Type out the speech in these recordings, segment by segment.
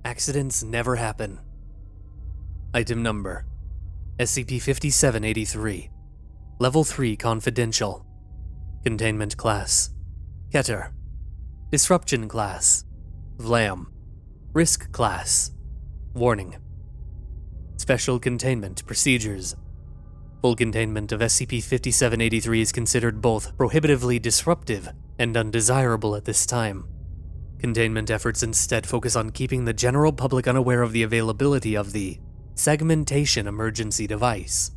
Accidents never happen. Item number: SCP-5783. Level 3 Confidential. Containment Class: Keter. Disruption Class: Vlam. Risk Class: Warning. Special Containment Procedures. Full containment of SCP-5783 is considered both prohibitively disruptive and undesirable at this time. Containment efforts instead focus on keeping the general public unaware of the availability of the Segmentation Emergency Device.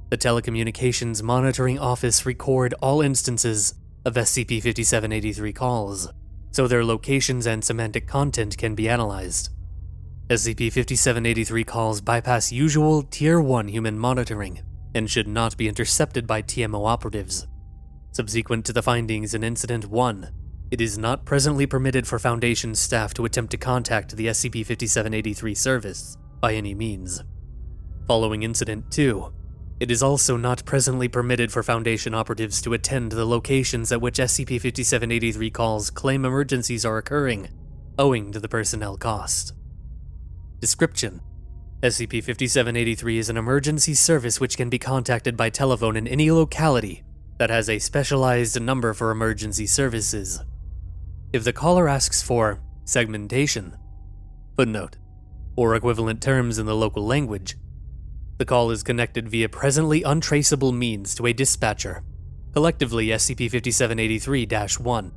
The Telecommunications Monitoring Office record all instances of SCP-5783 calls, so their locations and semantic content can be analyzed. SCP-5783 calls bypass usual Tier 1 human monitoring and should not be intercepted by TMO operatives. Subsequent to the findings in Incident 1, it is not presently permitted for Foundation staff to attempt to contact the SCP-5783 service by any means. Following Incident 2, it is also not presently permitted for Foundation operatives to attend the locations at which SCP-5783 calls claim emergencies are occurring, owing to the personnel cost. Description: SCP-5783 is an emergency service which can be contacted by telephone in any locality that has a specialized number for emergency services. If the caller asks for segmentation, footnote, or equivalent terms in the local language, the call is connected via presently untraceable means to a dispatcher, collectively SCP-5783-1.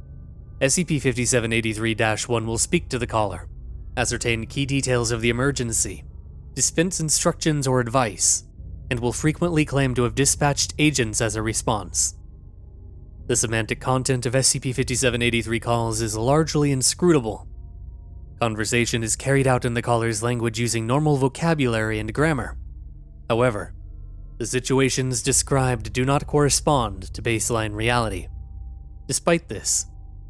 SCP-5783-1 will speak to the caller, ascertain key details of the emergency, dispense instructions or advice, and will frequently claim to have dispatched agents as a response. The semantic content of SCP-5783 calls is largely inscrutable. Conversation is carried out in the caller's language using normal vocabulary and grammar. However, the situations described do not correspond to baseline reality. Despite this,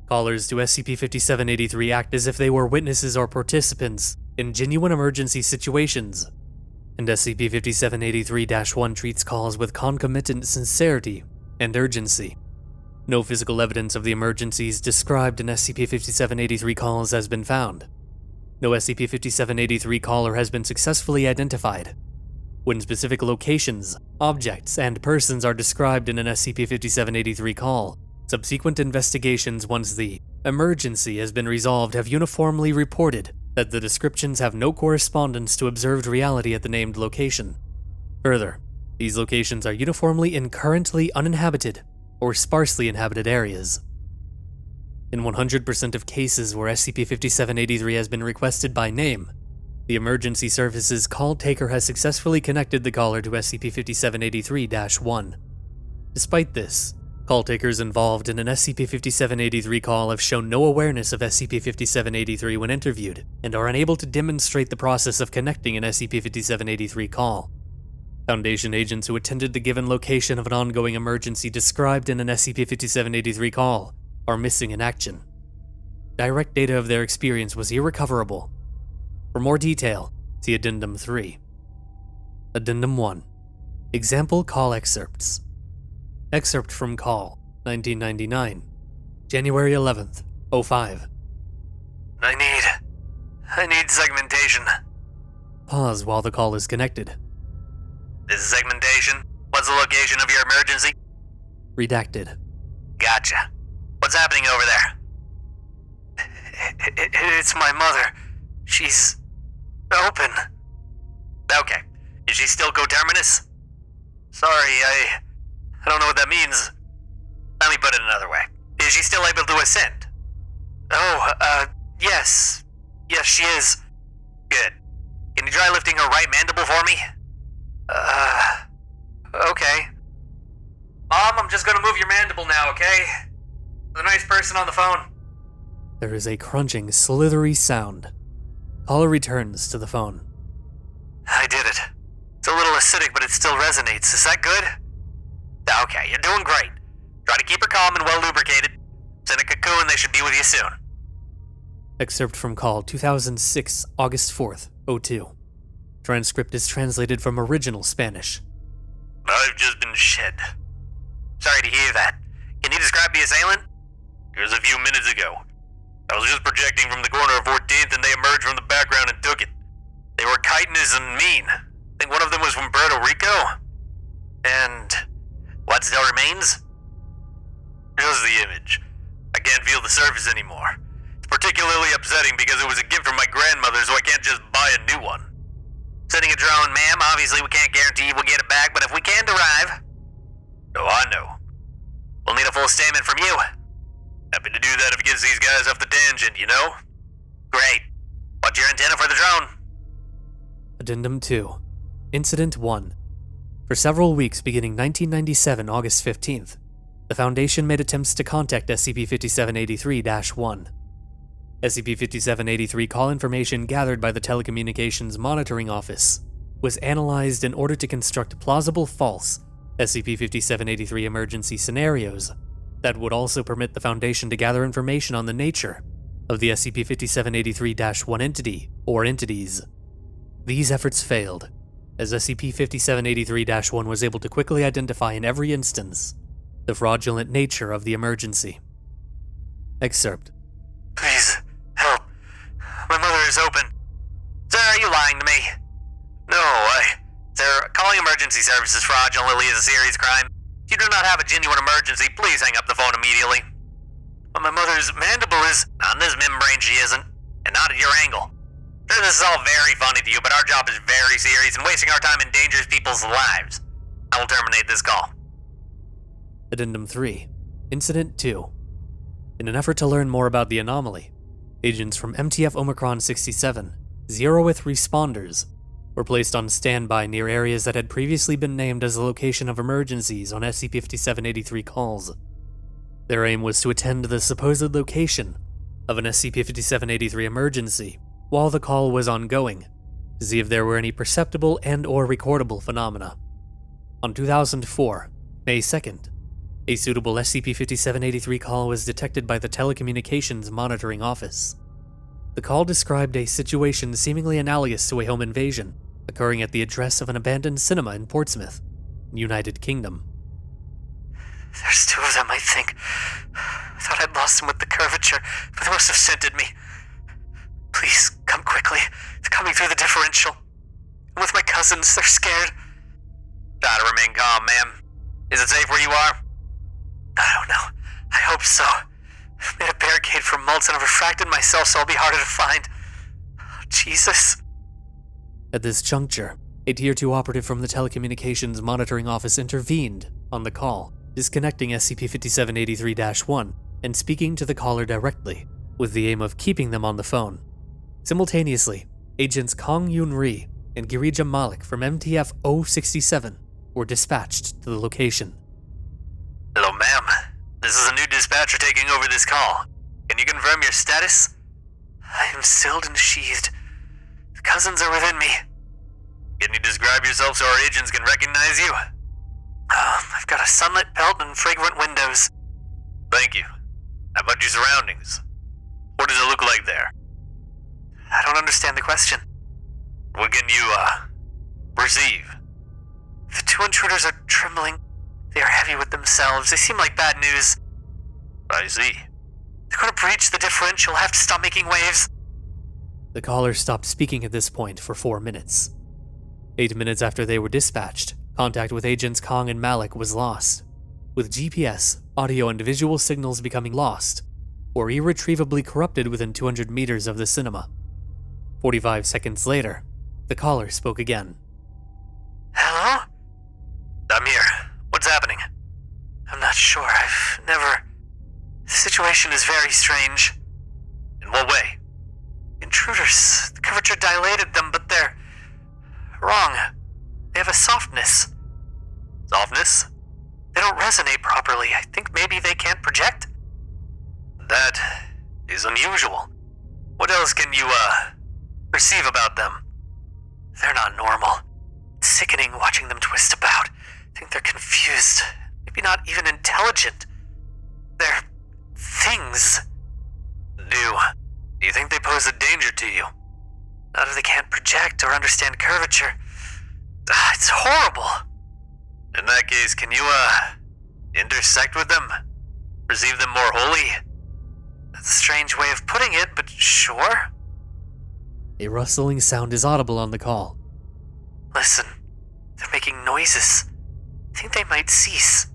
callers to SCP-5783 act as if they were witnesses or participants in genuine emergency situations, and SCP-5783-1 treats calls with concomitant sincerity and urgency. No physical evidence of the emergencies described in SCP-5783 calls has been found. No SCP-5783 caller has been successfully identified. When specific locations, objects, and persons are described in an SCP-5783 call, subsequent investigations once the emergency has been resolved have uniformly reported that the descriptions have no correspondence to observed reality at the named location. Further, these locations are uniformly in currently uninhabited or sparsely inhabited areas. In 100% of cases where SCP-5783 has been requested by name, the emergency services call taker has successfully connected the caller to SCP-5783-1. Despite this, call takers involved in an SCP-5783 call have shown no awareness of SCP-5783 when interviewed, and are unable to demonstrate the process of connecting an SCP-5783 call. Foundation agents who attended the given location of an ongoing emergency described in an SCP-5783 call are missing in action. Direct data of their experience was irrecoverable. For more detail, see Addendum 3. Addendum 1. Example Call Excerpts. Excerpt from Call, 1999. January 11th, 05. I need segmentation. Pause while the call is connected. This is segmentation. What's the location of your emergency? Redacted. Gotcha. What's happening over there? It's my mother. She's open. Okay. Is she still coterminous? Sorry, I don't know what that means. Let me put it another way. Is she still able to ascend? Oh, yes. Yes, she is. Good. Can you try lifting her right mandible for me? Okay. Mom, I'm just gonna move your mandible now, okay? The nice person on the phone. There is a crunching, slithery sound. Caller returns to the phone. I did it. It's a little acidic, but it still resonates. Is that good? Okay, you're doing great. Try to keep her calm and well lubricated. It's in a cocoon, they should be with you soon. Excerpt from Call 2006, August 4th, 02. Transcript is translated from original Spanish. I've just been shed. Sorry to hear that. Can you describe the assailant? It was a few minutes ago. I was just projecting from the corner of 14th and they emerged from the background and took it. They were chitinous and mean. I think one of them was from Puerto Rico. And what still remains? Just the image. I can't feel the surface anymore. It's particularly upsetting because it was a gift from my grandmother, so I can't just buy a new one. Sending a drone, ma'am. Obviously we can't guarantee we'll get it back, but if we can derive... Oh, I know. We'll need a full statement from you. Happy to do that if it gets these guys off the tangent, you know? Great. What's your antenna for the drone? Addendum 2. Incident 1. For several weeks beginning 1997, August 15th, the Foundation made attempts to contact SCP-5783-1. SCP-5783 call information gathered by the Telecommunications Monitoring Office was analyzed in order to construct plausible false SCP-5783 emergency scenarios that would also permit the Foundation to gather information on the nature of the SCP-5783-1 entity or entities. These efforts failed, as SCP-5783-1 was able to quickly identify in every instance the fraudulent nature of the emergency. Excerpt. Please, help. My mother is open. Sir, are you lying to me? No, Sir, calling emergency services fraudulently is a serious crime. If you do not have a genuine emergency, please hang up the phone immediately. But my mother's mandible is... On this membrane she isn't, and not at your angle. Sure, this is all very funny to you, but our job is very serious, and wasting our time endangers people's lives. I will terminate this call. Addendum 3. Incident 2. In an effort to learn more about the anomaly, agents from MTF Omicron 67, zeroth responders, were placed on standby near areas that had previously been named as the location of emergencies on SCP-5783 calls. Their aim was to attend to the supposed location of an SCP-5783 emergency while the call was ongoing, to see if there were any perceptible and/or recordable phenomena. On 2004, May 2nd, a suitable SCP-5783 call was detected by the Telecommunications Monitoring Office. The call described a situation seemingly analogous to a home invasion occurring at the address of an abandoned cinema in Portsmouth, United Kingdom. There's two of them, I think. I thought I'd lost them with the curvature, but they must have scented me. Please, come quickly. They're coming through the differential. I'm with my cousins. They're scared. Try to remain calm, ma'am. Is it safe where you are? I don't know. I hope so. I've made a barricade from mults and I've refracted myself so I'll be harder to find. Oh, Jesus. At this juncture, a Tier 2 operative from the Telecommunications Monitoring Office intervened on the call, disconnecting SCP-5783-1 and speaking to the caller directly, with the aim of keeping them on the phone. Simultaneously, agents Kong Yoon Ri and Girija Malik from MTF 067 were dispatched to the location. Hello, ma'am. This is a new dispatcher taking over this call. Can you confirm your status? I am sealed and sheathed. The cousins are within me. Can you describe yourself so our agents can recognize you? I've got a sunlit belt and fragrant windows. Thank you. How about your surroundings? What does it look like there? I don't understand the question. What can you, perceive? The two intruders are trembling. They are heavy with themselves. They seem like bad news. I see. They're going to breach the differential. I have to stop making waves. The caller stopped speaking at this point for 4 minutes. 8 minutes after they were dispatched, contact with agents Kong and Malik was lost, with GPS, audio, and visual signals becoming lost or irretrievably corrupted within 200 meters of the cinema. 45 seconds later, the caller spoke again. Hello? I'm here. What's happening? I'm not sure. I've never... The situation is very strange. In what way? Intruders. The curvature dilated them, but they're... wrong. They have a softness. Softness? They don't resonate properly. I think maybe they can't project? That is unusual. What else can you, perceive about them? They're not normal. It's sickening watching them twist about. I think they're confused. Maybe not even intelligent. They're... things. Do you think they pose a danger to you? Not if they can't project or understand curvature. It's horrible. In that case, can you, intersect with them? Perceive them more wholly? That's a strange way of putting it, but sure. A rustling sound is audible on the call. Listen, they're making noises. I think they might cease.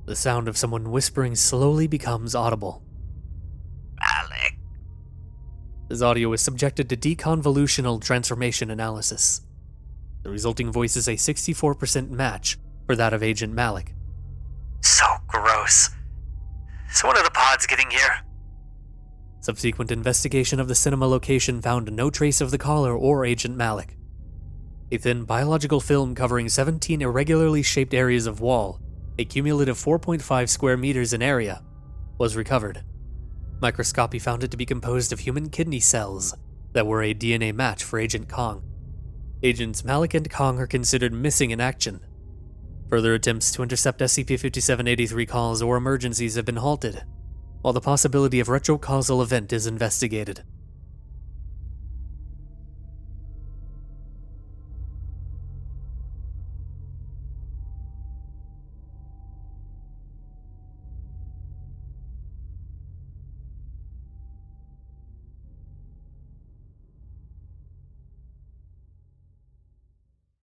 The sound of someone whispering slowly becomes audible. Alec. This audio is subjected to deconvolutional transformation analysis. The resulting voice is a 64% match for that of Agent Malik. So gross. Is one of the pods getting here? Subsequent investigation of the cinema location found no trace of the caller or Agent Malik. A thin biological film covering 17 irregularly shaped areas of wall, a cumulative 4.5 square meters in area, was recovered. Microscopy found it to be composed of human kidney cells that were a DNA match for Agent Kong. Agents Malik and Kong are considered missing in action. Further attempts to intercept SCP-5783 calls or emergencies have been halted, while the possibility of retrocausal event is investigated.